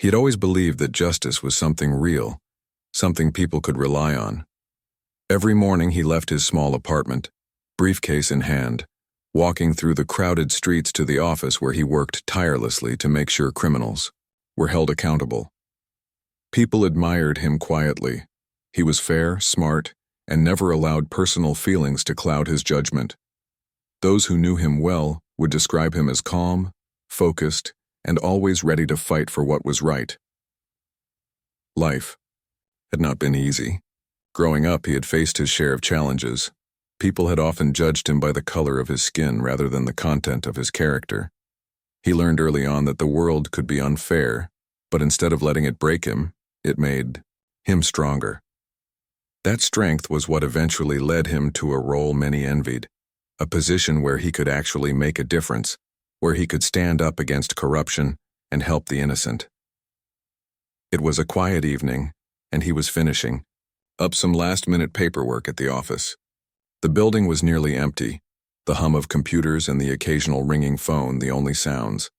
He had always believed that justice was something real, something people could rely on. Every morning he left his small apartment, briefcase in hand, walking through the crowded streets to the office where he worked tirelessly to make sure criminals were held accountable. People admired him quietly. He was fair, smart, and never allowed personal feelings to cloud his judgment. Those who knew him well would describe him as calm, focused, and always ready to fight for what was right. Life had not been easy. Growing up, he had faced his share of challenges. People had often judged him by the color of his skin rather than the content of his character. He learned early on that the world could be unfair, but instead of letting it break him, it made him stronger. That strength was what eventually led him to a role many envied, a position where he could actually make a difference, where he could stand up against corruption and help the innocent. It was a quiet evening, and he was finishing up some last-minute paperwork at the office. The building was nearly empty, the hum of computers and the occasional ringing phone the only sounds.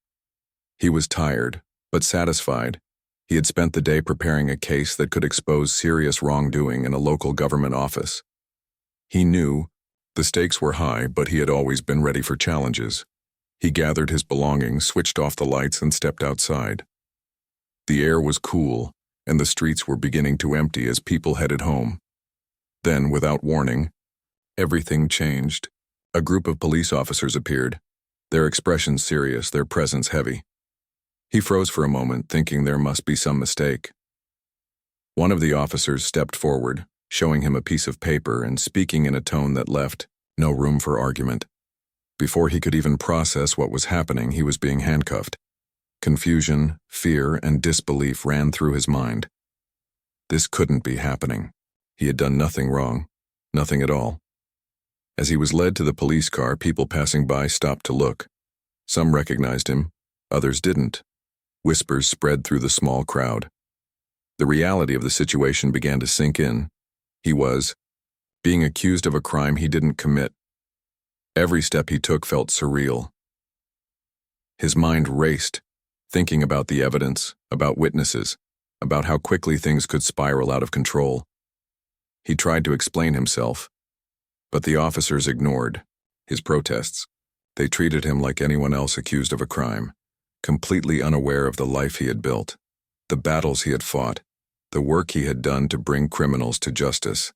He was tired, but satisfied. He had spent the day preparing a case that could expose serious wrongdoing in a local government office. He knew the stakes were high, but he had always been ready for challenges. He gathered his belongings, switched off the lights, and stepped outside. The air was cool, and the streets were beginning to empty as people headed home. Then, without warning, everything changed. A group of police officers appeared, their expressions serious, their presence heavy. He froze for a moment, thinking there must be some mistake. One of the officers stepped forward, showing him a piece of paper and speaking in a tone that left no room for argument. Before he could even process what was happening, he was being handcuffed. Confusion, fear, and disbelief ran through his mind. This couldn't be happening. He had done nothing wrong, nothing at all. As he was led to the police car, people passing by stopped to look. Some recognized him, others didn't. Whispers spread through the small crowd. The reality of the situation began to sink in. He was being accused of a crime he didn't commit. Every step he took felt surreal. His mind raced, thinking about the evidence, about witnesses, about how quickly things could spiral out of control. He tried to explain himself, but the officers ignored his protests. They treated him like anyone else accused of a crime, completely unaware of the life he had built, the battles he had fought, the work he had done to bring criminals to justice.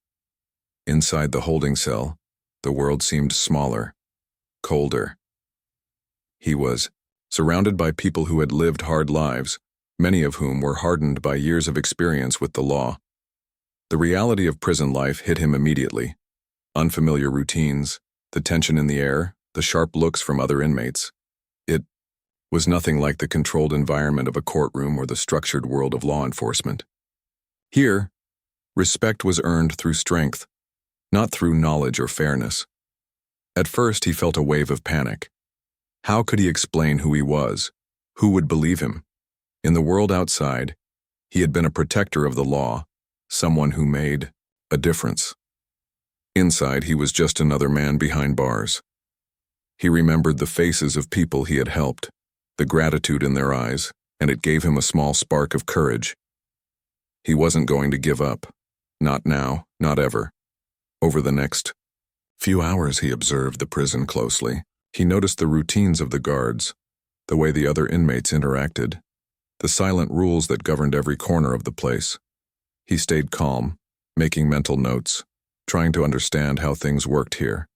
Inside the holding cell, the world seemed smaller, colder. He was surrounded by people who had lived hard lives, many of whom were hardened by years of experience with the law. The reality of prison life hit him immediately. Unfamiliar routines, the tension in the air, the sharp looks from other inmates. It was nothing like the controlled environment of a courtroom or the structured world of law enforcement. Here, respect was earned through strength, not through knowledge or fairness. At first, he felt a wave of panic. How could he explain who he was? Who would believe him? In the world outside, he had been a protector of the law, someone who made a difference. Inside, he was just another man behind bars. He remembered the faces of people he had helped, the gratitude in their eyes, and it gave him a small spark of courage. He wasn't going to give up. Not now, not ever. Over the next few hours, he observed the prison closely. He noticed the routines of the guards, the way the other inmates interacted, the silent rules that governed every corner of the place. He stayed calm, making mental notes, trying to understand how things worked here.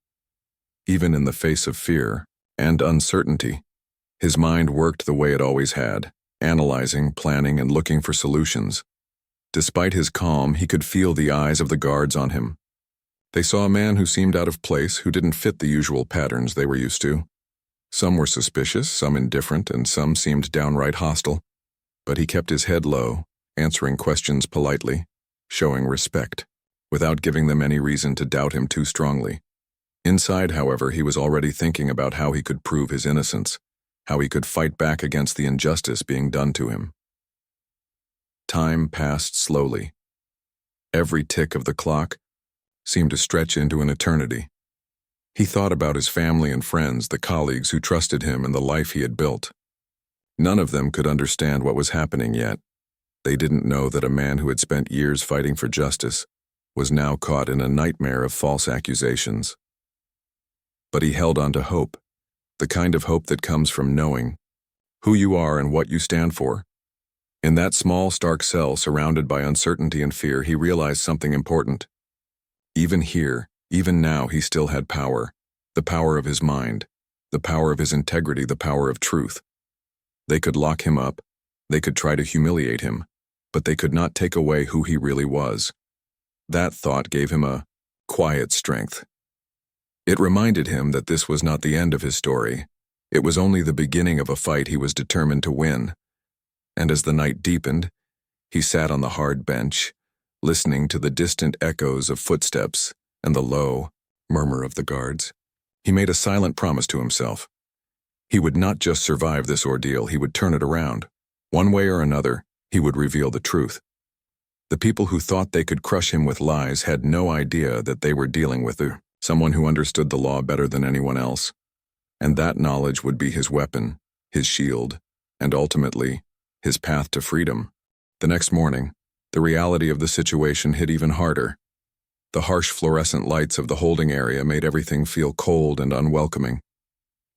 Even in the face of fear and uncertainty, his mind worked the way it always had, analyzing, planning, and looking for solutions. Despite his calm, he could feel the eyes of the guards on him. They saw a man who seemed out of place, who didn't fit the usual patterns they were used to. Some were suspicious, some indifferent, and some seemed downright hostile. But he kept his head low, answering questions politely, showing respect, without giving them any reason to doubt him too strongly. Inside, however, he was already thinking about how he could prove his innocence, how he could fight back against the injustice being done to him. Time passed slowly. Every tick of the clock seemed to stretch into an eternity. He thought about his family and friends, the colleagues who trusted him and the life he had built. None of them could understand what was happening yet. They didn't know that a man who had spent years fighting for justice was now caught in a nightmare of false accusations. But he held on to hope, the kind of hope that comes from knowing who you are and what you stand for. In that small, stark cell surrounded by uncertainty and fear, he realized something important. Even here, even now, he still had power, the power of his mind, the power of his integrity, the power of truth. They could lock him up, they could try to humiliate him, but they could not take away who he really was. That thought gave him a quiet strength. It reminded him that this was not the end of his story. It was only the beginning of a fight he was determined to win. And as the night deepened, he sat on the hard bench, listening to the distant echoes of footsteps and the low murmur of the guards. He made a silent promise to himself. He would not just survive this ordeal, he would turn it around. One way or another, he would reveal the truth. The people who thought they could crush him with lies had no idea that they were dealing with someone who understood the law better than anyone else. And that knowledge would be his weapon, his shield, and ultimately, his path to freedom. The next morning, the reality of the situation hit even harder. The harsh fluorescent lights of the holding area made everything feel cold and unwelcoming.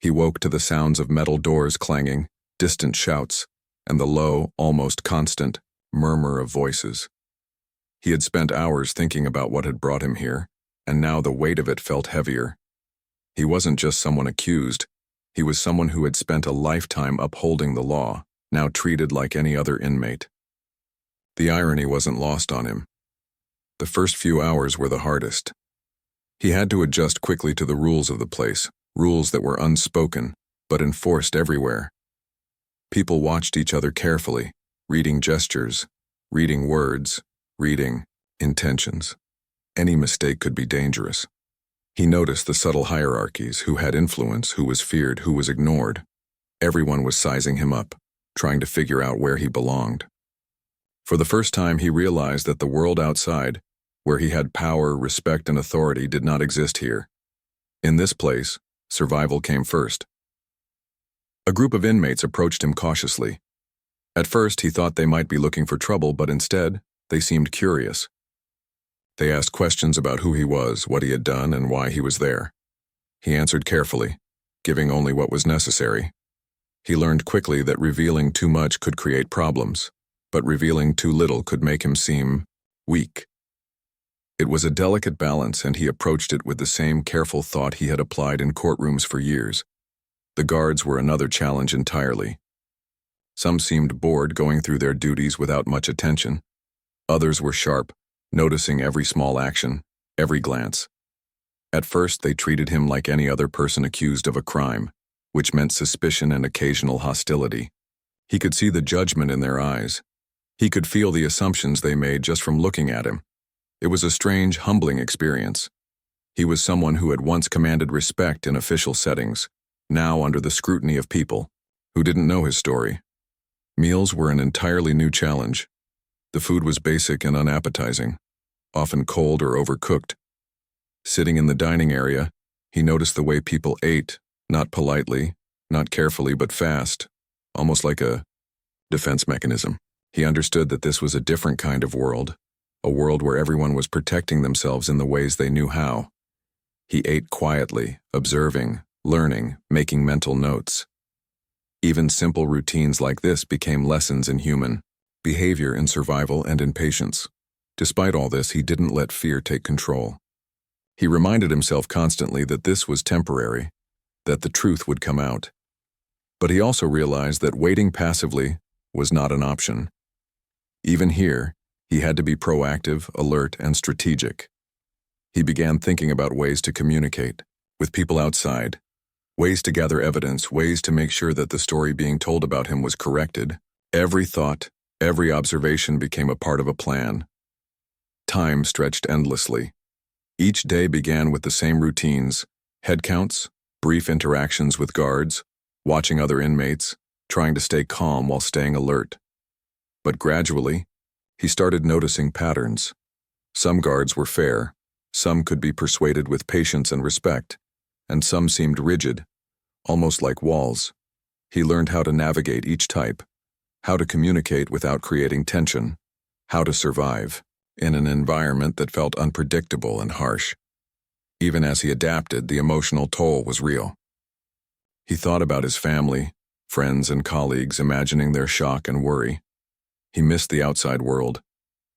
He woke to the sounds of metal doors clanging, distant shouts, and the low, almost constant, murmur of voices. He had spent hours thinking about what had brought him here, and now the weight of it felt heavier. He wasn't just someone accused, he was someone who had spent a lifetime upholding the law, now treated like any other inmate. The irony wasn't lost on him. The first few hours were the hardest. He had to adjust quickly to the rules of the place, rules that were unspoken, but enforced everywhere. People watched each other carefully, reading gestures, reading words, reading intentions. Any mistake could be dangerous. He noticed the subtle hierarchies, who had influence, who was feared, who was ignored. Everyone was sizing him up, trying to figure out where he belonged. For the first time, he realized that the world outside, where he had power, respect, and authority, did not exist here. In this place, survival came first. A group of inmates approached him cautiously. At first, he thought they might be looking for trouble, but instead, they seemed curious. They asked questions about who he was, what he had done, and why he was there. He answered carefully, giving only what was necessary. He learned quickly that revealing too much could create problems, but revealing too little could make him seem weak. It was a delicate balance, and he approached it with the same careful thought he had applied in courtrooms for years. The guards were another challenge entirely. Some seemed bored going through their duties without much attention. Others were sharp, noticing every small action, every glance. At first, they treated him like any other person accused of a crime, which meant suspicion and occasional hostility. He could see the judgment in their eyes. He could feel the assumptions they made just from looking at him. It was a strange, humbling experience. He was someone who had once commanded respect in official settings, now under the scrutiny of people who didn't know his story. Meals were an entirely new challenge. The food was basic and unappetizing, often cold or overcooked. Sitting in the dining area, he noticed the way people ate, not politely, not carefully, but fast, almost like a defense mechanism. He understood that this was a different kind of world, a world where everyone was protecting themselves in the ways they knew how. He ate quietly, observing, learning, making mental notes. Even simple routines like this became lessons in human behavior, in survival, and in patience. Despite all this, he didn't let fear take control. He reminded himself constantly that this was temporary, that the truth would come out. But he also realized that waiting passively was not an option. Even here, he had to be proactive, alert, and strategic. He began thinking about ways to communicate with people outside, ways to gather evidence, ways to make sure that the story being told about him was corrected. Every thought, every observation became a part of a plan. Time stretched endlessly. Each day began with the same routines: head counts, brief interactions with guards, watching other inmates, trying to stay calm while staying alert. But gradually, he started noticing patterns. Some guards were fair, some could be persuaded with patience and respect, and some seemed rigid, almost like walls. He learned how to navigate each type, how to communicate without creating tension, how to survive in an environment that felt unpredictable and harsh. Even as he adapted, the emotional toll was real. He thought about his family, friends, and colleagues, imagining their shock and worry. He missed the outside world,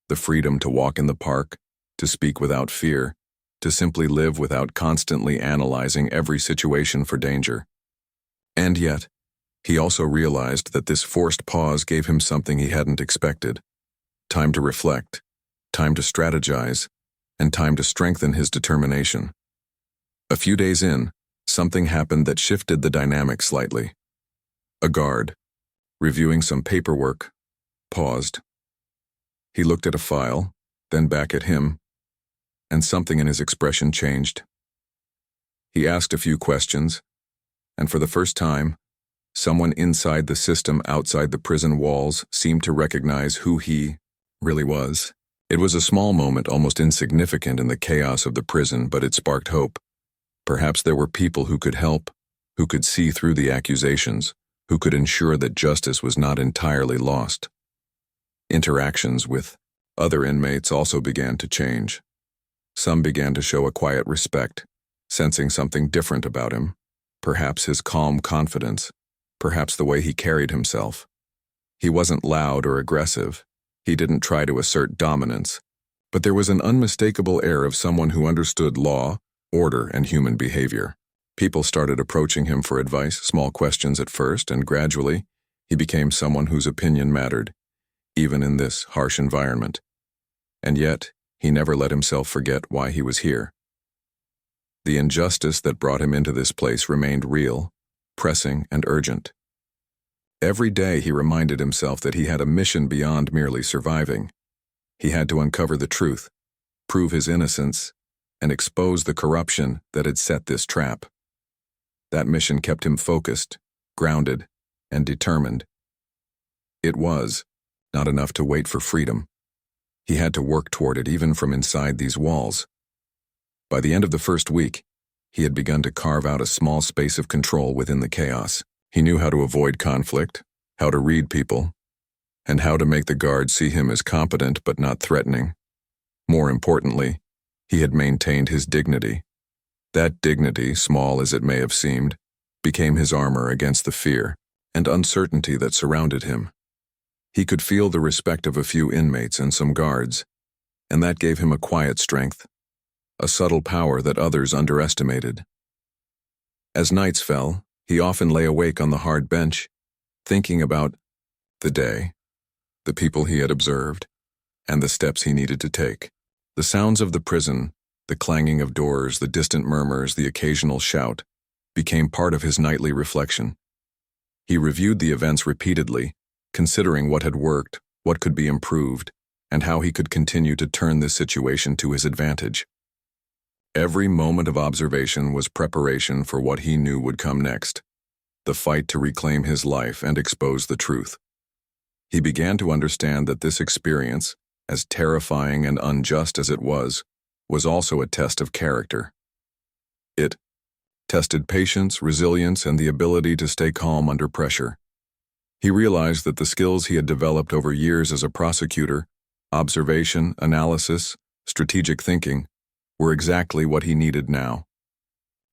the freedom to walk in the park, to speak without fear, to simply live without constantly analyzing every situation for danger. And yet, he also realized that this forced pause gave him something he hadn't expected: time to reflect, time to strategize, and time to strengthen his determination. A few days in, something happened that shifted the dynamic slightly. A guard, reviewing some paperwork, paused. He looked at a file, then back at him, and something in his expression changed. He asked a few questions, and for the first time, someone inside the system outside the prison walls seemed to recognize who he really was. It was a small moment, almost insignificant in the chaos of the prison, but it sparked hope. Perhaps there were people who could help, who could see through the accusations, who could ensure that justice was not entirely lost. Interactions with other inmates also began to change. Some began to show a quiet respect, sensing something different about him, perhaps his calm confidence, perhaps the way he carried himself. He wasn't loud or aggressive. He didn't try to assert dominance, but there was an unmistakable air of someone who understood law, order, and human behavior. People started approaching him for advice, small questions at first, and gradually, he became someone whose opinion mattered, even in this harsh environment. And yet, he never let himself forget why he was here. The injustice that brought him into this place remained real, pressing, and urgent. Every day he reminded himself that he had a mission beyond merely surviving. He had to uncover the truth, prove his innocence, and expose the corruption that had set this trap. That mission kept him focused, grounded, and determined. It was not enough to wait for freedom. He had to work toward it even from inside these walls. By the end of the first week, he had begun to carve out a small space of control within the chaos. He knew how to avoid conflict, how to read people, and how to make the guards see him as competent but not threatening. More importantly, he had maintained his dignity. That dignity, small as it may have seemed, became his armor against the fear and uncertainty that surrounded him. He could feel the respect of a few inmates and some guards, and that gave him a quiet strength, a subtle power that others underestimated. As nights fell, he often lay awake on the hard bench, thinking about the day, the people he had observed, and the steps he needed to take. The sounds of the prison, the clanging of doors, the distant murmurs, the occasional shout, became part of his nightly reflection. He reviewed the events repeatedly, considering what had worked, what could be improved, and how he could continue to turn this situation to his advantage. Every moment of observation was preparation for what he knew would come next, the fight to reclaim his life and expose the truth. He began to understand that this experience, as terrifying and unjust as it was also a test of character. It tested patience, resilience, and the ability to stay calm under pressure. He realized that the skills he had developed over years as a prosecutor, observation, analysis, strategic thinking, were exactly what he needed now.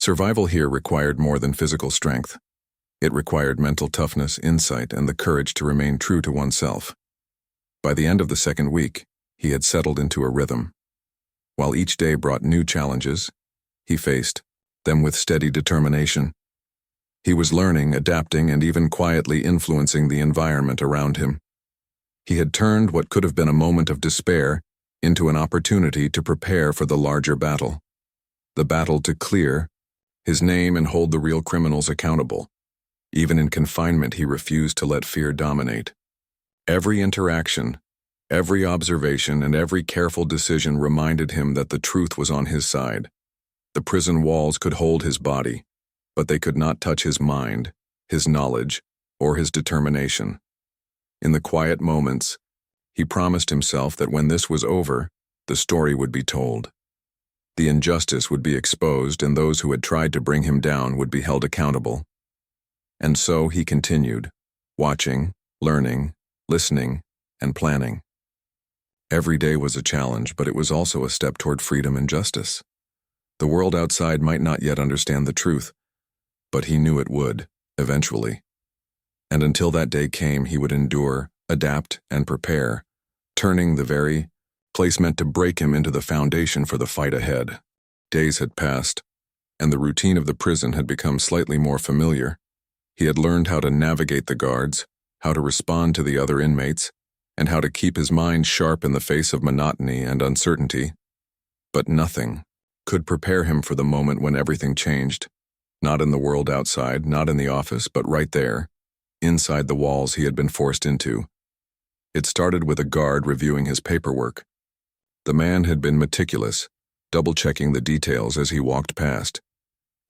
Survival here required more than physical strength. It required mental toughness, insight, and the courage to remain true to oneself. By the end of the second week, he had settled into a rhythm. While each day brought new challenges, he faced them with steady determination. He was learning, adapting, and even quietly influencing the environment around him. He had turned what could have been a moment of despair into an opportunity to prepare for the larger battle. The battle to clear his name and hold the real criminals accountable. Even in confinement, he refused to let fear dominate. Every interaction, every observation, and every careful decision reminded him that the truth was on his side. The prison walls could hold his body, but they could not touch his mind, his knowledge, or his determination. In the quiet moments, he promised himself that when this was over, the story would be told. The injustice would be exposed, and those who had tried to bring him down would be held accountable. And so he continued, watching, learning, listening, and planning. Every day was a challenge, but it was also a step toward freedom and justice. The world outside might not yet understand the truth, but he knew it would, eventually. And until that day came, he would endure, adapt, and prepare, turning the very place meant to break him into the foundation for the fight ahead. Days had passed, and the routine of the prison had become slightly more familiar. He had learned how to navigate the guards, how to respond to the other inmates, and how to keep his mind sharp in the face of monotony and uncertainty. But nothing could prepare him for the moment when everything changed. Not in the world outside, not in the office, but right there, inside the walls he had been forced into. It started with a guard reviewing his paperwork. The man had been meticulous, double-checking the details as he walked past.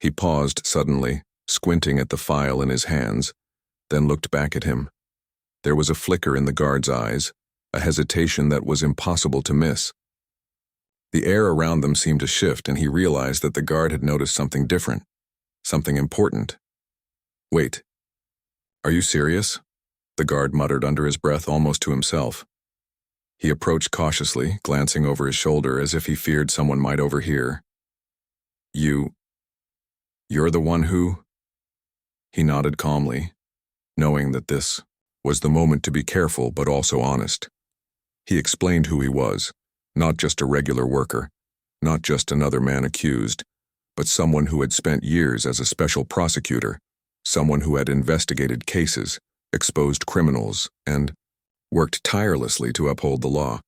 He paused suddenly, squinting at the file in his hands, then looked back at him. There was a flicker in the guard's eyes, a hesitation that was impossible to miss. The air around them seemed to shift, and he realized that the guard had noticed something different, something important. "Wait, are you serious?" the guard muttered under his breath, almost to himself. He approached cautiously, glancing over his shoulder as if he feared someone might overhear. You're the one who?" He nodded calmly, knowing that this was the moment to be careful but also honest. He explained who he was, not just a regular worker, not just another man accused, but someone who had spent years as a special prosecutor, someone who had investigated cases, exposed criminals, and worked tirelessly to uphold the law.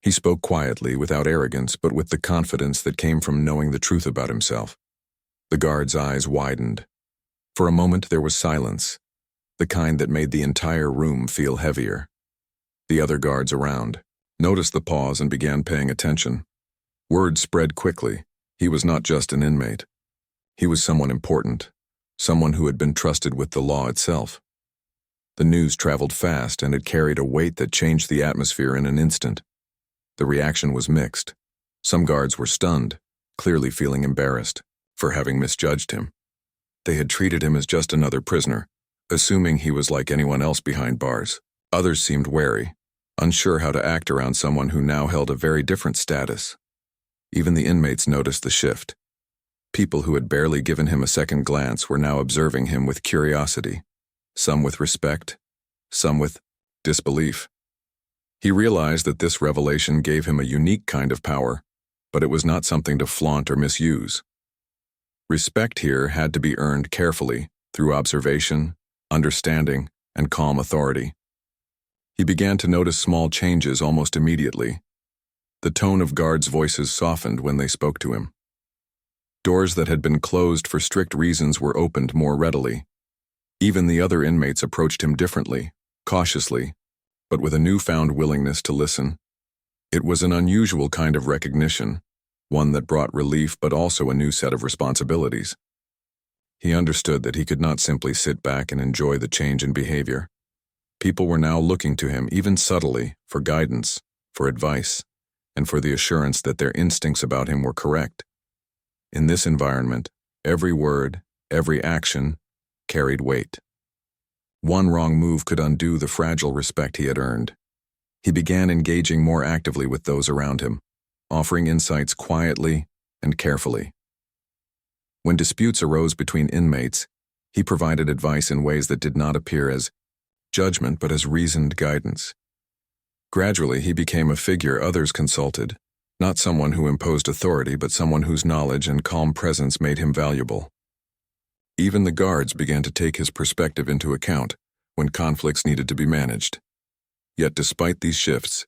He spoke quietly, without arrogance, but with the confidence that came from knowing the truth about himself. The guard's eyes widened. For a moment there was silence, the kind that made the entire room feel heavier. The other guards around noticed the pause and began paying attention. Word spread quickly. He was not just an inmate. He was someone important, someone who had been trusted with the law itself. The news traveled fast, and it carried a weight that changed the atmosphere in an instant. The reaction was mixed. Some guards were stunned, clearly feeling embarrassed for having misjudged him. They had treated him as just another prisoner, assuming he was like anyone else behind bars. Others seemed wary, unsure how to act around someone who now held a very different status. Even the inmates noticed the shift. People who had barely given him a second glance were now observing him with curiosity, some with respect, some with disbelief. He realized that this revelation gave him a unique kind of power, but it was not something to flaunt or misuse. Respect here had to be earned carefully through observation, understanding, and calm authority. He began to notice small changes almost immediately. The tone of guards' voices softened when they spoke to him. Doors that had been closed for strict reasons were opened more readily. Even the other inmates approached him differently, cautiously, but with a newfound willingness to listen. It was an unusual kind of recognition, one that brought relief but also a new set of responsibilities. He understood that he could not simply sit back and enjoy the change in behavior. People were now looking to him, even subtly, for guidance, for advice, and for the assurance that their instincts about him were correct. In this environment, every word, every action, carried weight. One wrong move could undo the fragile respect he had earned. He began engaging more actively with those around him, offering insights quietly and carefully. When disputes arose between inmates, he provided advice in ways that did not appear as judgment but as reasoned guidance. Gradually, he became a figure others consulted, not someone who imposed authority, but someone whose knowledge and calm presence made him valuable. Even the guards began to take his perspective into account when conflicts needed to be managed. Yet despite these shifts,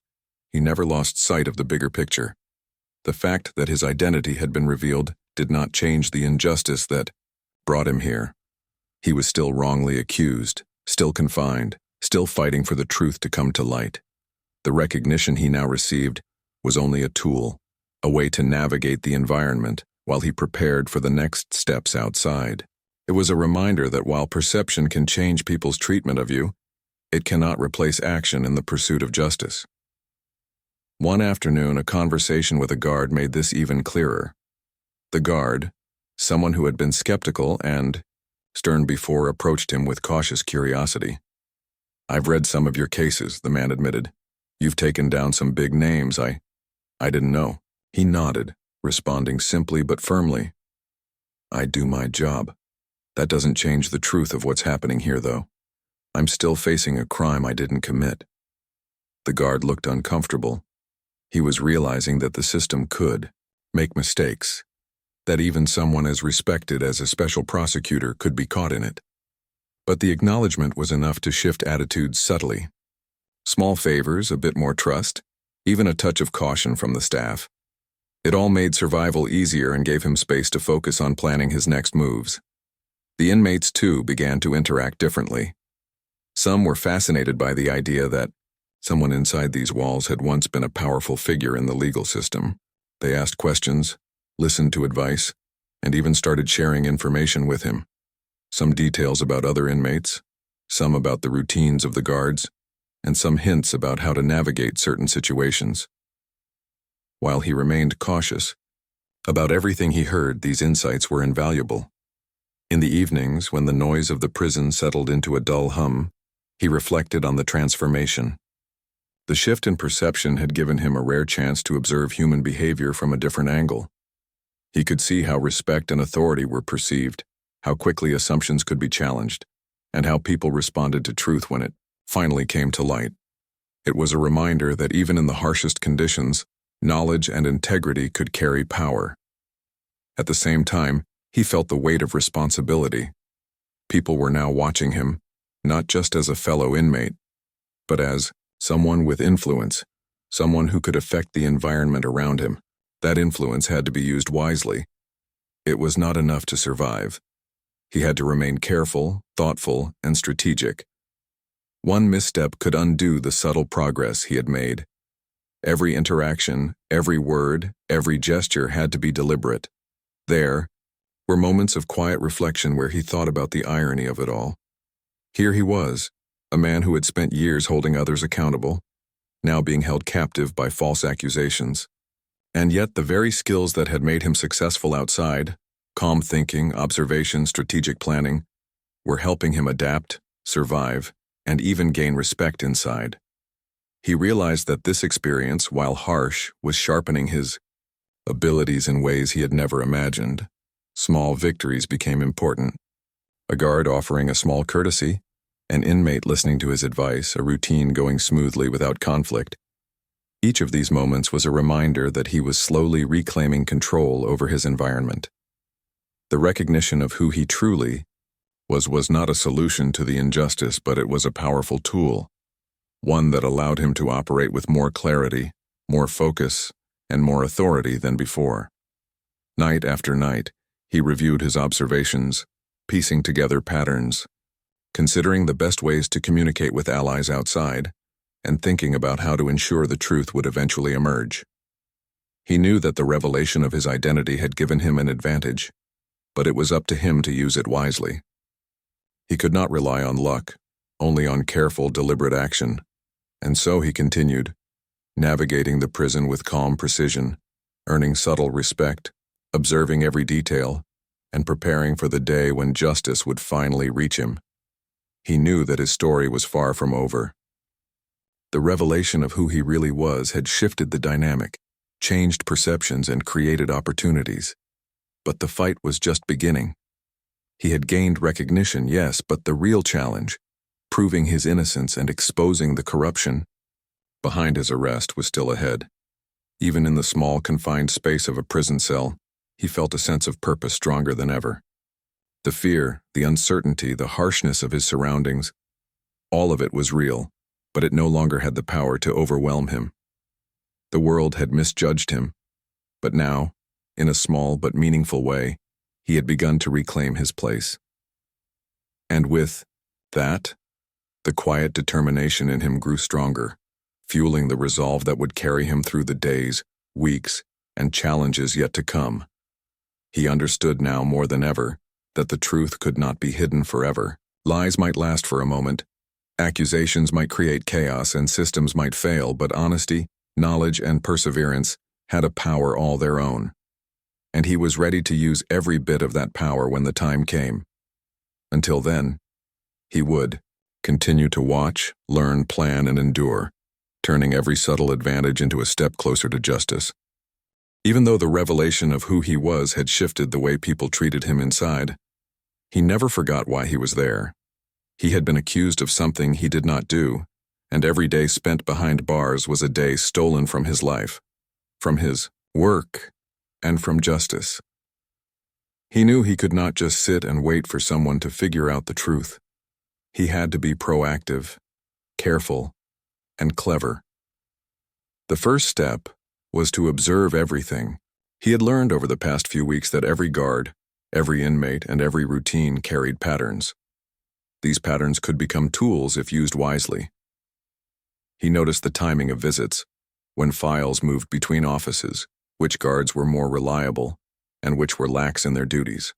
he never lost sight of the bigger picture. The fact that his identity had been revealed did not change the injustice that brought him here. He was still wrongly accused, still confined, still fighting for the truth to come to light. The recognition he now received was only a tool, a way to navigate the environment while he prepared for the next steps outside. It was a reminder that while perception can change people's treatment of you, it cannot replace action in the pursuit of justice. One afternoon, a conversation with a guard made this even clearer. The guard, someone who had been skeptical and Stern before approached him with cautious curiosity. "I've read some of your cases," the man admitted. "You've taken down some big names. I didn't know." He nodded, responding simply but firmly. "I do my job. That doesn't change the truth of what's happening here, though. I'm still facing a crime I didn't commit." The guard looked uncomfortable. He was realizing that the system could make mistakes, that even someone as respected as a special prosecutor could be caught in it. But the acknowledgement was enough to shift attitudes subtly. Small favors, a bit more trust, even a touch of caution from the staff. It all made survival easier and gave him space to focus on planning his next moves. The inmates, too, began to interact differently. Some were fascinated by the idea that someone inside these walls had once been a powerful figure in the legal system. They asked questions, listened to advice, and even started sharing information with him. Some details about other inmates, some about the routines of the guards, and some hints about how to navigate certain situations. While he remained cautious, about everything he heard, these insights were invaluable. In the evenings, when the noise of the prison settled into a dull hum, he reflected on the transformation. The shift in perception had given him a rare chance to observe human behavior from a different angle. He could see how respect and authority were perceived, how quickly assumptions could be challenged, and how people responded to truth when it finally came to light. It was a reminder that even in the harshest conditions, knowledge and integrity could carry power. At the same time, he felt the weight of responsibility. People were now watching him, not just as a fellow inmate, but as someone with influence, someone who could affect the environment around him. That influence had to be used wisely. It was not enough to survive. He had to remain careful, thoughtful, and strategic. One misstep could undo the subtle progress he had made. Every interaction, every word, every gesture had to be deliberate. There were moments of quiet reflection where he thought about the irony of it all. Here he was, a man who had spent years holding others accountable, now being held captive by false accusations. And yet the very skills that had made him successful outside, calm thinking, observation, strategic planning, were helping him adapt, survive, and even gain respect inside. He realized that this experience, while harsh, was sharpening his abilities in ways he had never imagined. Small victories became important. A guard offering a small courtesy, an inmate listening to his advice, a routine going smoothly without conflict. Each of these moments was a reminder that he was slowly reclaiming control over his environment. The recognition of who he truly was not a solution to the injustice, but it was a powerful tool, one that allowed him to operate with more clarity, more focus, and more authority than before. Night after night, he reviewed his observations, piecing together patterns, considering the best ways to communicate with allies outside, and thinking about how to ensure the truth would eventually emerge. He knew that the revelation of his identity had given him an advantage, but it was up to him to use it wisely. He could not rely on luck, only on careful, deliberate action, and so he continued, navigating the prison with calm precision, earning subtle respect, observing every detail, and preparing for the day when justice would finally reach him. He knew that his story was far from over. The revelation of who he really was had shifted the dynamic, changed perceptions, and created opportunities. But the fight was just beginning. He had gained recognition, yes, but the real challenge, proving his innocence and exposing the corruption behind his arrest, was still ahead. Even in the small, confined space of a prison cell, he felt a sense of purpose stronger than ever. The fear, the uncertainty, the harshness of his surroundings, all of it was real, but it no longer had the power to overwhelm him. The world had misjudged him, but now, in a small but meaningful way, he had begun to reclaim his place. And with that, the quiet determination in him grew stronger, fueling the resolve that would carry him through the days, weeks, and challenges yet to come. He understood now more than ever that the truth could not be hidden forever. Lies might last for a moment, accusations might create chaos, and systems might fail, but honesty, knowledge, and perseverance had a power all their own. And he was ready to use every bit of that power when the time came. Until then, he would continue to watch, learn, plan, and endure, turning every subtle advantage into a step closer to justice. Even though the revelation of who he was had shifted the way people treated him inside, he never forgot why he was there. He had been accused of something he did not do, and every day spent behind bars was a day stolen from his life, from his work, and from justice. He knew he could not just sit and wait for someone to figure out the truth. He had to be proactive, careful, and clever. The first step was to observe everything. He had learned over the past few weeks that every guard, every inmate, and every routine carried patterns. These patterns could become tools if used wisely. He noticed the timing of visits, when files moved between offices, which guards were more reliable, and which were lax in their duties.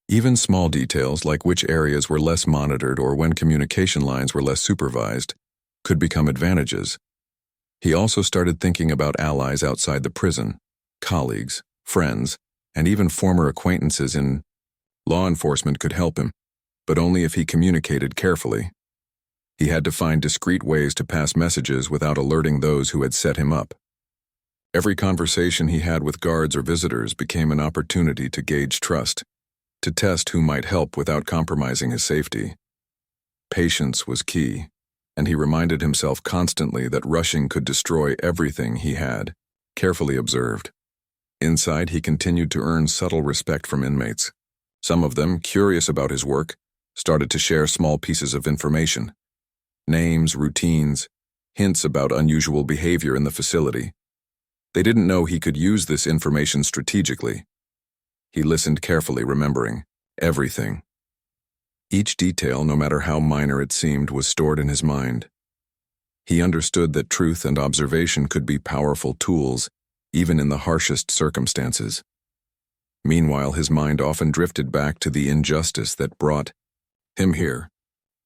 Even small details like which areas were less monitored or when communication lines were less supervised could become advantages. He also started thinking about allies outside the prison, colleagues, friends, and even former acquaintances in law enforcement could help him, but only if he communicated carefully. He had to find discreet ways to pass messages without alerting those who had set him up. Every conversation he had with guards or visitors became an opportunity to gauge trust, to test who might help without compromising his safety. Patience was key, and he reminded himself constantly that rushing could destroy everything he had carefully observed. Inside, he continued to earn subtle respect from inmates. Some of them, curious about his work, started to share small pieces of information. Names, routines, hints about unusual behavior in the facility. They didn't know he could use this information strategically. He listened carefully, remembering everything. Each detail, no matter how minor it seemed, was stored in his mind. He understood that truth and observation could be powerful tools, even in the harshest circumstances. Meanwhile, his mind often drifted back to the injustice that brought him here.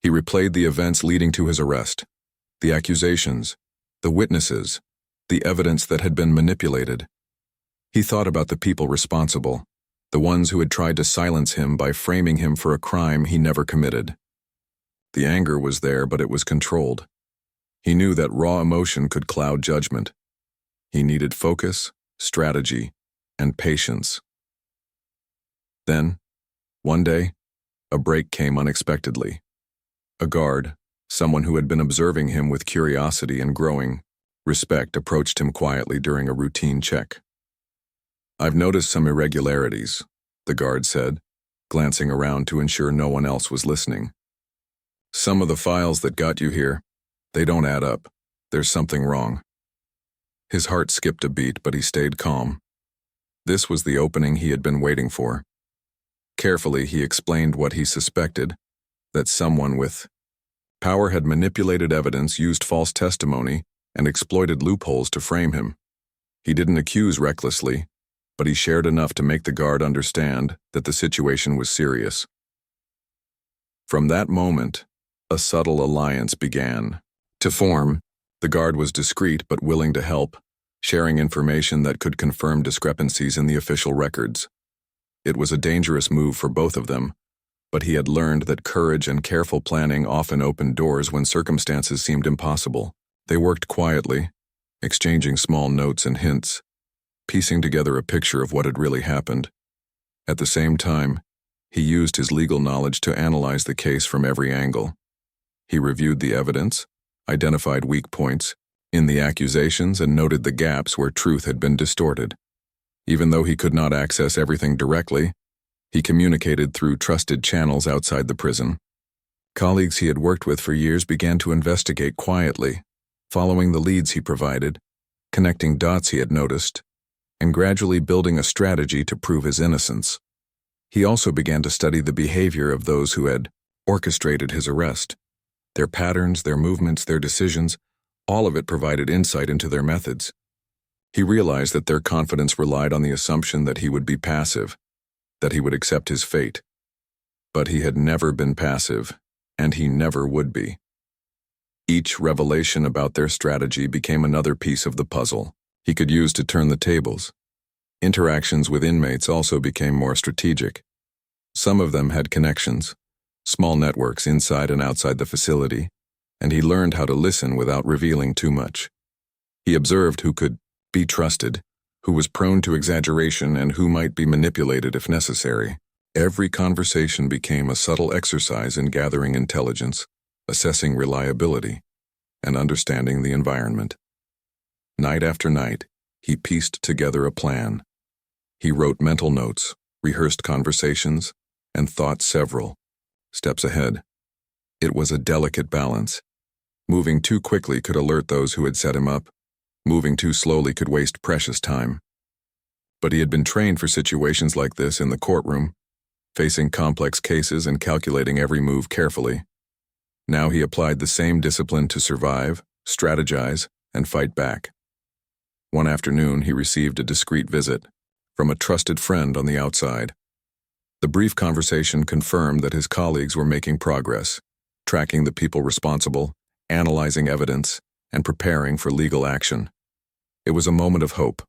He replayed the events leading to his arrest, the accusations, the witnesses, the evidence that had been manipulated. He thought about the people responsible, the ones who had tried to silence him by framing him for a crime he never committed. The anger was there, but it was controlled. He knew that raw emotion could cloud judgment. He needed focus, strategy, and patience. Then, one day, a break came unexpectedly. A guard, someone who had been observing him with curiosity and growing respect, approached him quietly during a routine check. "I've noticed some irregularities," the guard said, glancing around to ensure no one else was listening. "Some of the files that got you here, they don't add up. There's something wrong." His heart skipped a beat, but he stayed calm. This was the opening he had been waiting for. Carefully, he explained what he suspected, that someone with power had manipulated evidence, used false testimony, and exploited loopholes to frame him. He didn't accuse recklessly, but he shared enough to make the guard understand that the situation was serious. From that moment, a subtle alliance began to form. The guard was discreet but willing to help, sharing information that could confirm discrepancies in the official records. It was a dangerous move for both of them, but he had learned that courage and careful planning often opened doors when circumstances seemed impossible. They worked quietly, exchanging small notes and hints, piecing together a picture of what had really happened. At the same time, he used his legal knowledge to analyze the case from every angle. He reviewed the evidence, identified weak points in the accusations, and noted the gaps where truth had been distorted. Even though he could not access everything directly, he communicated through trusted channels outside the prison. Colleagues he had worked with for years began to investigate quietly, following the leads he provided, connecting dots he had noticed, and gradually building a strategy to prove his innocence. He also began to study the behavior of those who had orchestrated his arrest. Their patterns, their movements, their decisions, all of it provided insight into their methods. He realized that their confidence relied on the assumption that he would be passive, that he would accept his fate. But he had never been passive, and he never would be. Each revelation about their strategy became another piece of the puzzle he could use to turn the tables. Interactions with inmates also became more strategic. Some of them had connections, small networks inside and outside the facility, and he learned how to listen without revealing too much. He observed who could be trusted, who was prone to exaggeration, and who might be manipulated if necessary. Every conversation became a subtle exercise in gathering intelligence, assessing reliability, and understanding the environment. Night after night, he pieced together a plan. He wrote mental notes, rehearsed conversations, and thought several steps ahead. It was a delicate balance. Moving too quickly could alert those who had set him up. Moving too slowly could waste precious time. But he had been trained for situations like this in the courtroom, facing complex cases and calculating every move carefully. Now he applied the same discipline to survive, strategize, and fight back. One afternoon, he received a discreet visit from a trusted friend on the outside. The brief conversation confirmed that his colleagues were making progress, tracking the people responsible, analyzing evidence, and preparing for legal action. It was a moment of hope,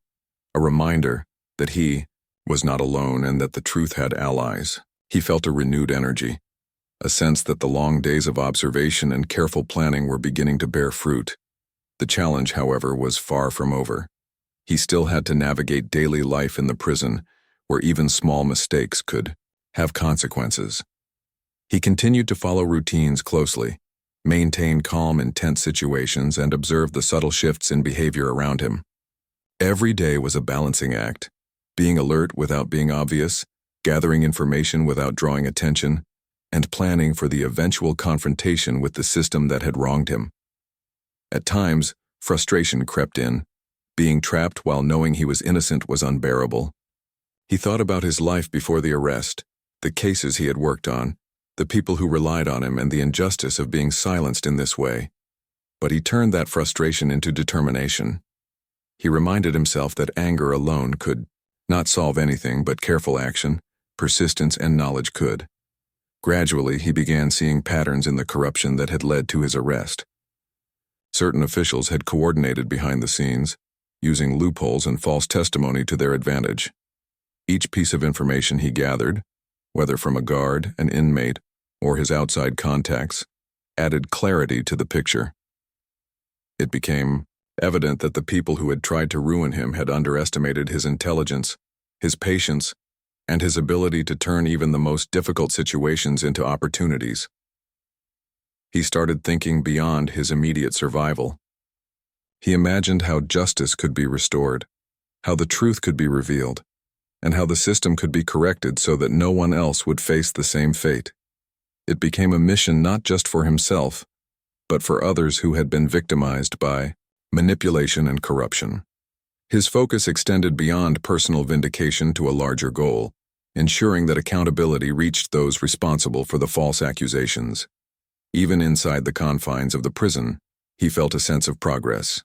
a reminder that he was not alone and that the truth had allies. He felt a renewed energy, a sense that the long days of observation and careful planning were beginning to bear fruit. The challenge, however, was far from over. He still had to navigate daily life in the prison, where even small mistakes could have consequences. He continued to follow routines closely, maintain calm in tense situations, and observe the subtle shifts in behavior around him. Every day was a balancing act, being alert without being obvious, gathering information without drawing attention, and planning for the eventual confrontation with the system that had wronged him. At times, frustration crept in. Being trapped while knowing he was innocent was unbearable. He thought about his life before the arrest, the cases he had worked on, the people who relied on him, and the injustice of being silenced in this way. But he turned that frustration into determination. He reminded himself that anger alone could not solve anything, but careful action, persistence, and knowledge could. Gradually, he began seeing patterns in the corruption that had led to his arrest. Certain officials had coordinated behind the scenes, using loopholes and false testimony to their advantage. Each piece of information he gathered, whether from a guard, an inmate, or his outside contacts, added clarity to the picture. It became evident that the people who had tried to ruin him had underestimated his intelligence, his patience, and his ability to turn even the most difficult situations into opportunities. He started thinking beyond his immediate survival. He imagined how justice could be restored, how the truth could be revealed, and how the system could be corrected so that no one else would face the same fate. It became a mission not just for himself, but for others who had been victimized by manipulation and corruption. His focus extended beyond personal vindication to a larger goal, ensuring that accountability reached those responsible for the false accusations. Even inside the confines of the prison, he felt a sense of progress.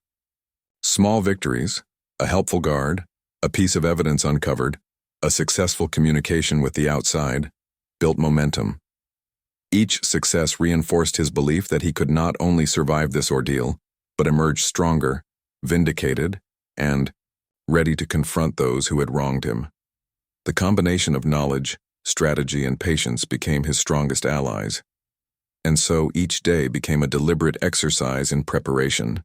Small victories, a helpful guard, a piece of evidence uncovered, a successful communication with the outside, built momentum. Each success reinforced his belief that he could not only survive this ordeal, but emerge stronger, vindicated, and ready to confront those who had wronged him. The combination of knowledge, strategy, and patience became his strongest allies. And so each day became a deliberate exercise in preparation.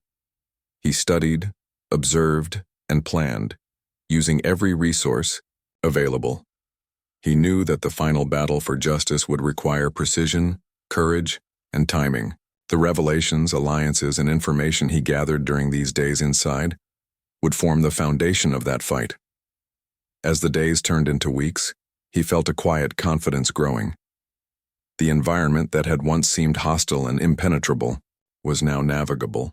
He studied, observed, and planned, using every resource available. He knew that the final battle for justice would require precision, courage, and timing. The revelations, alliances, and information he gathered during these days inside would form the foundation of that fight. As the days turned into weeks, he felt a quiet confidence growing. The environment that had once seemed hostile and impenetrable was now navigable.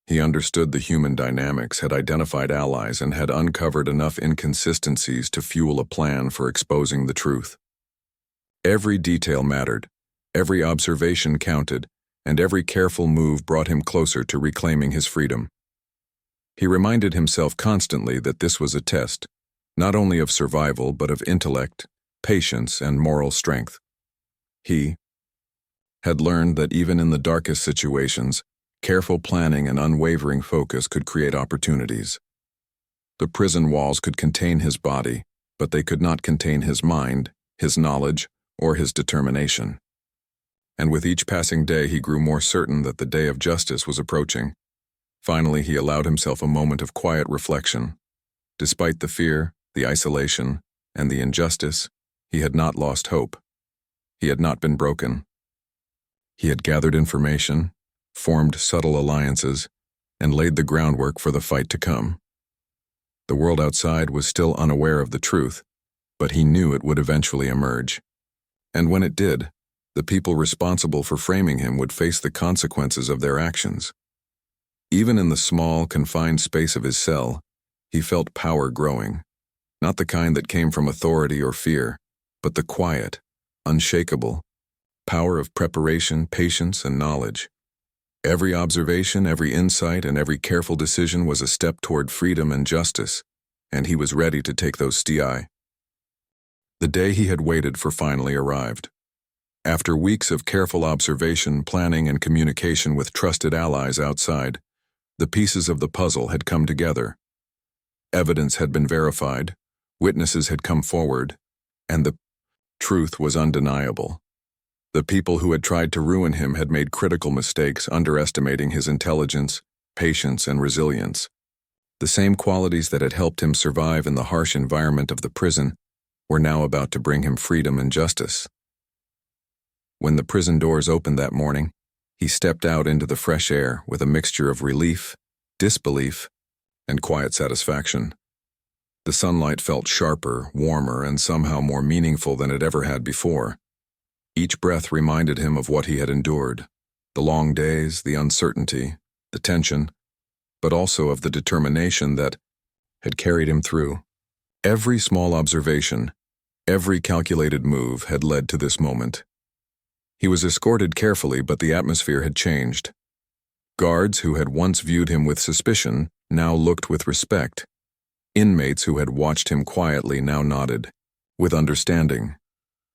He understood the human dynamics, had identified allies, and had uncovered enough inconsistencies to fuel a plan for exposing the truth. Every detail mattered, every observation counted, and every careful move brought him closer to reclaiming his freedom. He reminded himself constantly that this was a test, not only of survival but of intellect, patience, and moral strength. He had learned that even in the darkest situations, careful planning and unwavering focus could create opportunities. The prison walls could contain his body, but they could not contain his mind, his knowledge, or his determination. and with each passing day he grew more certain that the day of justice was approaching. Finally, he allowed himself a moment of quiet reflection. Despite the fear, the isolation, and the injustice, he had not lost hope. He had not been broken. He had gathered information, formed subtle alliances, and laid the groundwork for the fight to come. The world outside was still unaware of the truth, but he knew it would eventually emerge. And when it did, the people responsible for framing him would face the consequences of their actions. Even in the small, confined space of his cell, he felt power growing, not the kind that came from authority or fear, but the quiet, unshakable power of preparation, patience, and knowledge. Every observation, every insight, and every careful decision was a step toward freedom and justice, and he was ready to take those steps. The day he had waited for finally arrived. After weeks of careful observation, planning, and communication with trusted allies outside, the pieces of the puzzle had come together. Evidence had been verified, witnesses had come forward, and the truth was undeniable. The people who had tried to ruin him had made critical mistakes, underestimating his intelligence, patience, and resilience. The same qualities that had helped him survive in the harsh environment of the prison were now about to bring him freedom and justice. When the prison doors opened that morning, he stepped out into the fresh air with a mixture of relief, disbelief, and quiet satisfaction. The sunlight felt sharper, warmer, and somehow more meaningful than it ever had before. Each breath reminded him of what he had endured, the long days, the uncertainty, the tension, but also of the determination that had carried him through. Every small observation, every calculated move had led to this moment. He was escorted carefully, but the atmosphere had changed. Guards who had once viewed him with suspicion now looked with respect. Inmates who had watched him quietly now nodded, with understanding,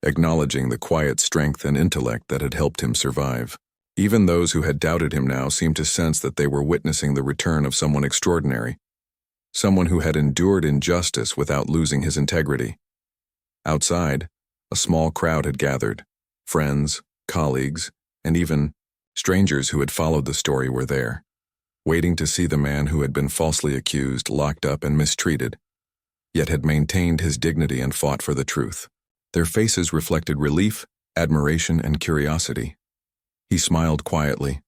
acknowledging the quiet strength and intellect that had helped him survive. Even those who had doubted him now seemed to sense that they were witnessing the return of someone extraordinary, someone who had endured injustice without losing his integrity. Outside, a small crowd had gathered. Friends, colleagues, and even strangers who had followed the story were there, waiting to see the man who had been falsely accused, locked up, and mistreated, yet had maintained his dignity and fought for the truth. Their faces reflected relief, admiration, and curiosity. He smiled quietly,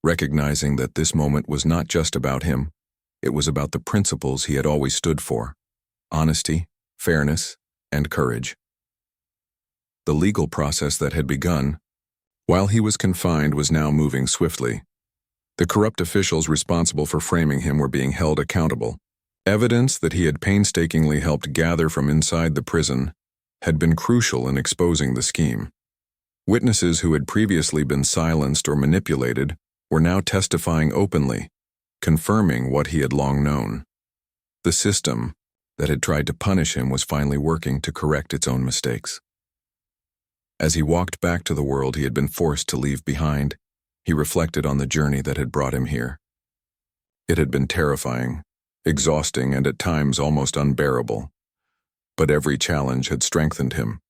recognizing that this moment was not just about him, it was about the principles he had always stood for: honesty, fairness, and courage. The legal process that had begun, while he was confined, was now moving swiftly. The corrupt officials responsible for framing him were being held accountable. Evidence that he had painstakingly helped gather from inside the prison had been crucial in exposing the scheme. Witnesses who had previously been silenced or manipulated were now testifying openly, confirming what he had long known. The system that had tried to punish him was finally working to correct its own mistakes. As he walked back to the world he had been forced to leave behind, he reflected on the journey that had brought him here. It had been terrifying, exhausting, and at times almost unbearable. But every challenge had strengthened him.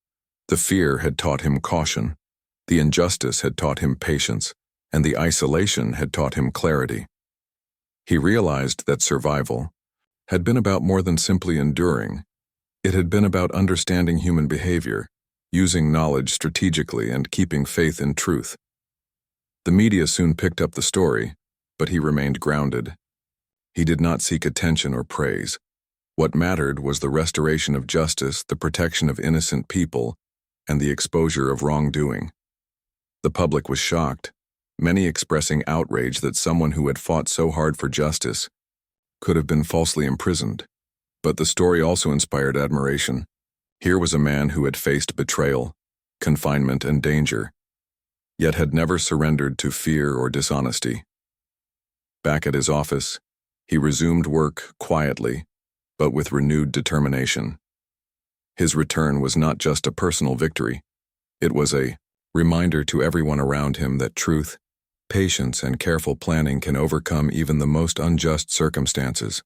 The fear had taught him caution, the injustice had taught him patience, and the isolation had taught him clarity. He realized that survival had been about more than simply enduring. It had been about understanding human behavior, using knowledge strategically, and keeping faith in truth. The media soon picked up the story, but he remained grounded. He did not seek attention or praise. What mattered was the restoration of justice, the protection of innocent people, and the exposure of wrongdoing. The public was shocked, many expressing outrage that someone who had fought so hard for justice could have been falsely imprisoned. But the story also inspired admiration. Here was a man who had faced betrayal, confinement, and danger, yet had never surrendered to fear or dishonesty. Back at his office, he resumed work quietly, but with renewed determination. His return was not just a personal victory, it was a reminder to everyone around him that truth, patience, and careful planning can overcome even the most unjust circumstances.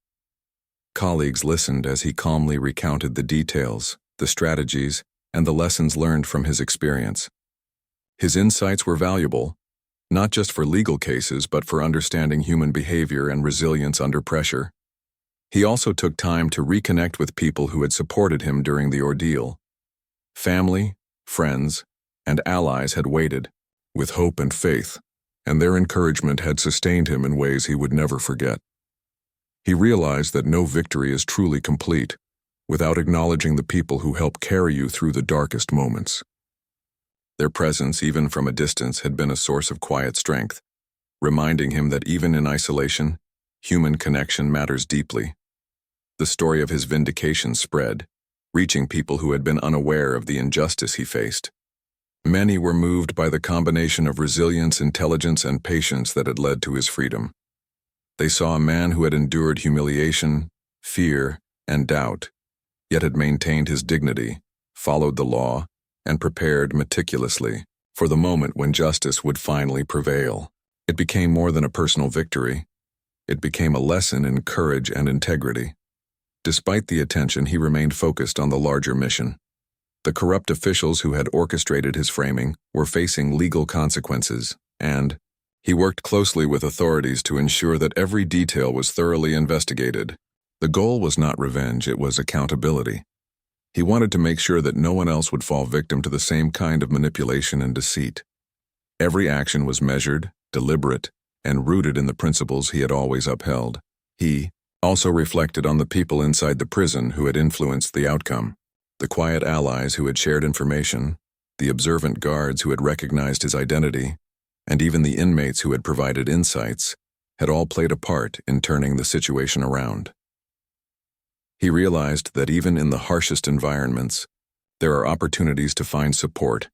Colleagues listened as he calmly recounted the details, the strategies, and the lessons learned from his experience. His insights were valuable, not just for legal cases but for understanding human behavior and resilience under pressure. He also took time to reconnect with people who had supported him during the ordeal. Family, friends, and allies had waited, with hope and faith, and their encouragement had sustained him in ways he would never forget. He realized that no victory is truly complete without acknowledging the people who help carry you through the darkest moments. Their presence, even from a distance, had been a source of quiet strength, reminding him that even in isolation, human connection matters deeply. The story of his vindication spread, reaching people who had been unaware of the injustice he faced. Many were moved by the combination of resilience, intelligence, and patience that had led to his freedom. They saw a man who had endured humiliation, fear, and doubt, yet had maintained his dignity, followed the law, and prepared meticulously for the moment when justice would finally prevail. It became more than a personal victory. It became a lesson in courage and integrity. Despite the attention, he remained focused on the larger mission. The corrupt officials who had orchestrated his framing were facing legal consequences, and he worked closely with authorities to ensure that every detail was thoroughly investigated. The goal was not revenge, it was accountability. He wanted to make sure that no one else would fall victim to the same kind of manipulation and deceit. Every action was measured, deliberate, and rooted in the principles he had always upheld. He also reflected on the people inside the prison who had influenced the outcome. The quiet allies who had shared information, the observant guards who had recognized his identity, and even the inmates who had provided insights, had all played a part in turning the situation around. He realized that even in the harshest environments, there are opportunities to find support,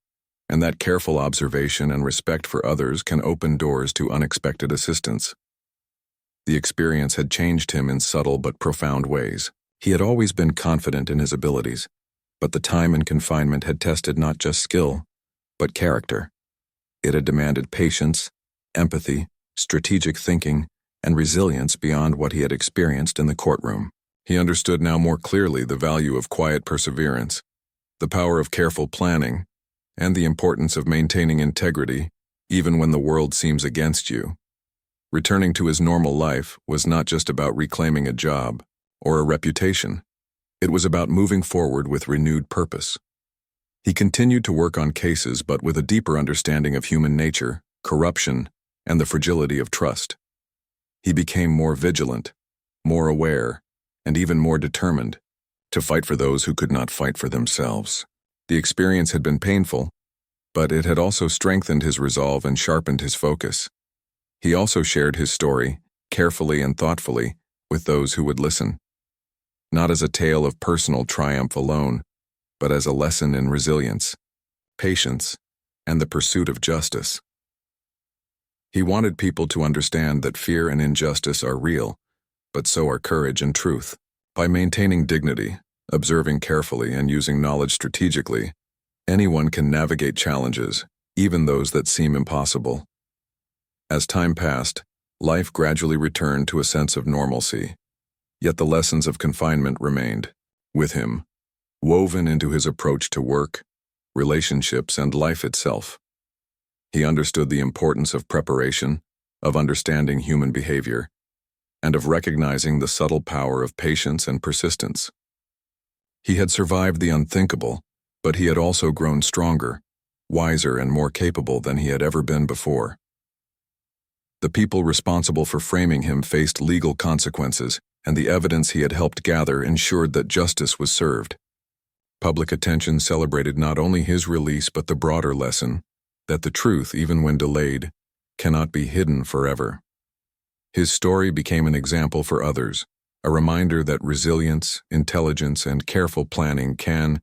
and that careful observation and respect for others can open doors to unexpected assistance. The experience had changed him in subtle but profound ways. He had always been confident in his abilities, but the time in confinement had tested not just skill, but character. It had demanded patience, empathy, strategic thinking, and resilience beyond what he had experienced in the courtroom. He understood now more clearly the value of quiet perseverance, the power of careful planning, and the importance of maintaining integrity even when the world seems against you. Returning to his normal life was not just about reclaiming a job or a reputation. It was about moving forward with renewed purpose. He continued to work on cases, but with a deeper understanding of human nature, corruption, and the fragility of trust. He became more vigilant, more aware, and even more determined to fight for those who could not fight for themselves. The experience had been painful, but it had also strengthened his resolve and sharpened his focus. He also shared his story, carefully and thoughtfully, with those who would listen. Not as a tale of personal triumph alone, but as a lesson in resilience, patience, and the pursuit of justice. He wanted people to understand that fear and injustice are real, but so are courage and truth. By maintaining dignity, observing carefully, and using knowledge strategically, anyone can navigate challenges, even those that seem impossible. As time passed, life gradually returned to a sense of normalcy, yet the lessons of confinement remained, with him, woven into his approach to work, relationships, and life itself. He understood the importance of preparation, of understanding human behavior, and of recognizing the subtle power of patience and persistence. He had survived the unthinkable, but he had also grown stronger, wiser, and more capable than he had ever been before. The people responsible for framing him faced legal consequences, and the evidence he had helped gather ensured that justice was served. Public attention celebrated not only his release but the broader lesson that the truth, even when delayed, cannot be hidden forever. His story became an example for others, a reminder that resilience, intelligence, and careful planning can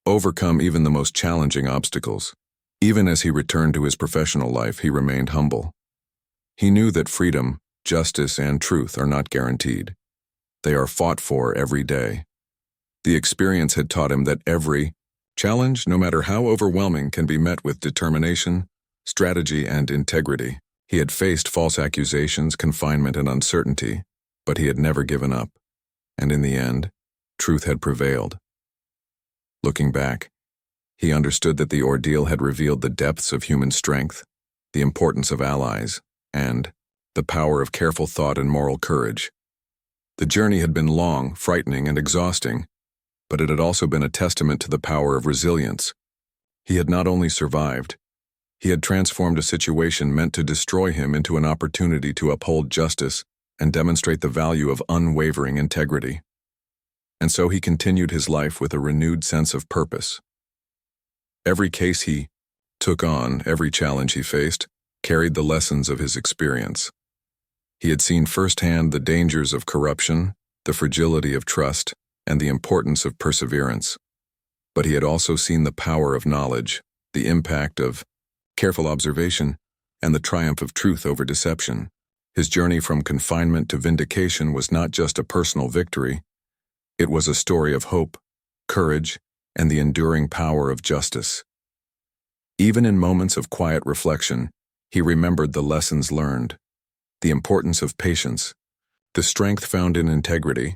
overcome even the most challenging obstacles. Even as he returned to his professional life, he remained humble. He knew that freedom, justice, and truth are not guaranteed. They are fought for every day. The experience had taught him that every challenge, no matter how overwhelming, can be met with determination, strategy, and integrity. He had faced false accusations, confinement, and uncertainty, but he had never given up, and in the end, truth had prevailed. Looking back, He understood that the ordeal had revealed the depths of human strength, the importance of allies, and the power of careful thought and moral courage. The journey had been long, frightening, and exhausting, but it had also been a testament to the power of resilience. He had not only survived, he had transformed a situation meant to destroy him into an opportunity to uphold justice and demonstrate the value of unwavering integrity. And so he continued his life with a renewed sense of purpose. Every case he took on, every challenge he faced, carried the lessons of his experience. He had seen firsthand the dangers of corruption, the fragility of trust, and the importance of perseverance. But he had also seen the power of knowledge, the impact of careful observation, and the triumph of truth over deception. His journey from confinement to vindication was not just a personal victory. It was a story of hope, courage, and the enduring power of justice. Even in moments of quiet reflection, he remembered the lessons learned, the importance of patience, the strength found in integrity,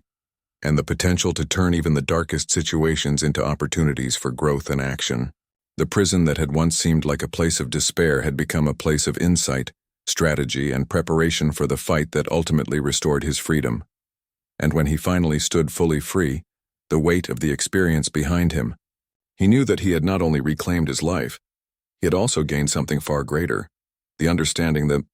and the potential to turn even the darkest situations into opportunities for growth and action. The prison that had once seemed like a place of despair had become a place of insight, strategy, and preparation for the fight that ultimately restored his freedom. And when he finally stood fully free, the weight of the experience behind him, he knew that he had not only reclaimed his life, he had also gained something far greater, the understanding that